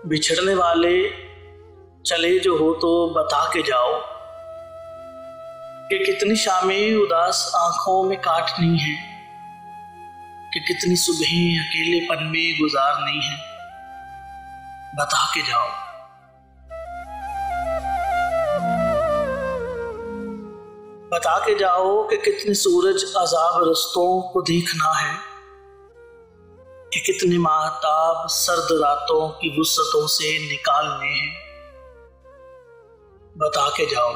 बिछड़ने वाले चले जो हो तो बता के जाओ कि कितनी शामें उदास आंखों में काटनी है, कि कितनी सुबहें अकेलेपन में गुजारनी है। बता के जाओ। बता के जाओ कि कितने सूरज अजाब रस्तों को देखना है, कि कितने माहताब सर्द रातों की वुसअतों से निकालने हैं। बता के जाओ।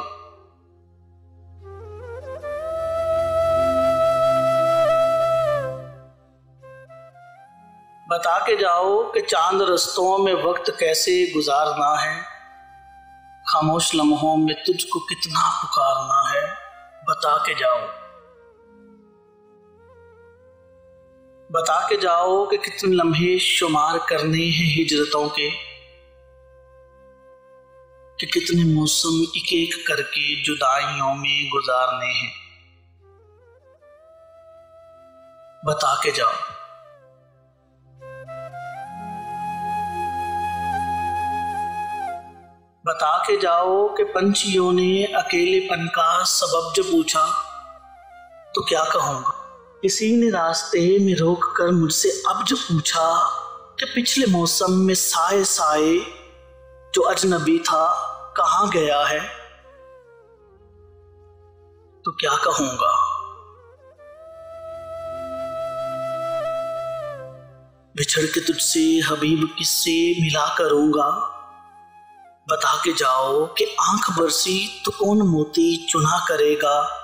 बता के जाओ कि चांद रस्तों में वक्त कैसे गुजारना है, खामोश लम्हों में तुझको कितना पुकारना है। बता के जाओ। बता के जाओ कि कितने लम्हे शुमार करने हैं हिजरतों के, कि कितने मौसम एक एक करके जुदाइयों में गुजारने हैं। बता के जाओ। बता के जाओ कि पंछियों ने अकेलेपन का सबब जब पूछा तो क्या कहूंगा। किसी ने रास्ते में रोक कर मुझसे अब जो पूछा कि पिछले मौसम में साए साए जो अजनबी था कहाँ गया है, तो क्या कहूंगा। बिछड़ के तुझसे हबीब किससे मिला करूंगा। बता के जाओ कि आंख बरसी तो कौन मोती चुना करेगा,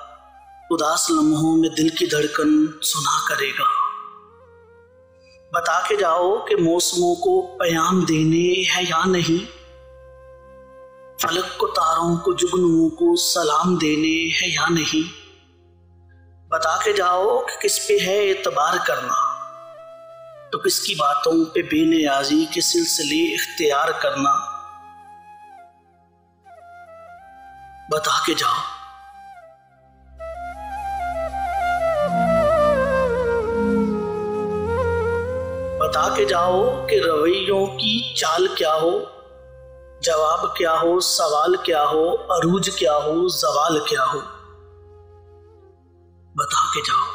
उदास लम्हों में दिल की धड़कन सुना करेगा। बता के जाओ कि मौसमों को पैगाम देने हैं या नहीं, फलक को तारों को जुगनुओं को सलाम देने हैं या नहीं। बता के जाओ कि किस पे है एतबार करना, तो किसकी बातों पे बेनियाजी के सिलसिले इख्तियार करना। बता के जाओ। बता के जाओ कि रवैयों की चाल क्या हो, जवाब क्या हो, सवाल क्या हो, अरूज क्या हो, जवाल क्या हो। बता के जाओ।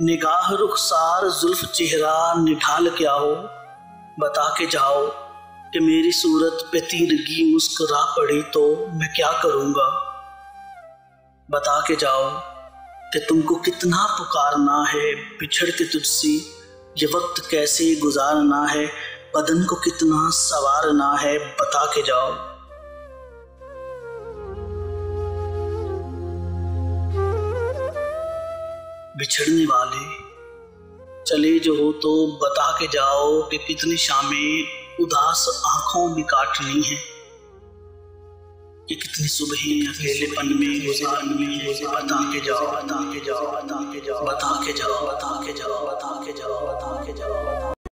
निगाह रुखसार जुल्फ चेहरा निढाल क्या हो। बता के जाओ कि मेरी सूरत पे तीरगी मुस्कुरा पड़ी तो मैं क्या करूंगा। बता के जाओ कि तुमको कितना पुकारना है, बिछड़ के तुझसे ये वक्त कैसे गुजारना है, बदन को कितना संवारना है। बता के जाओ। बिछड़ने वाले चले जो हो तो बता के जाओ कि कितनी शामें उदास आंखों में काटनी है, कि कितनी सुबहें अकेलेपन में गुजारनी है। बता के जाओ। बता के जाओ। बता के जाओ। बता के जाओ। बता के जाओ। बता के जाओ। बता के जाओ।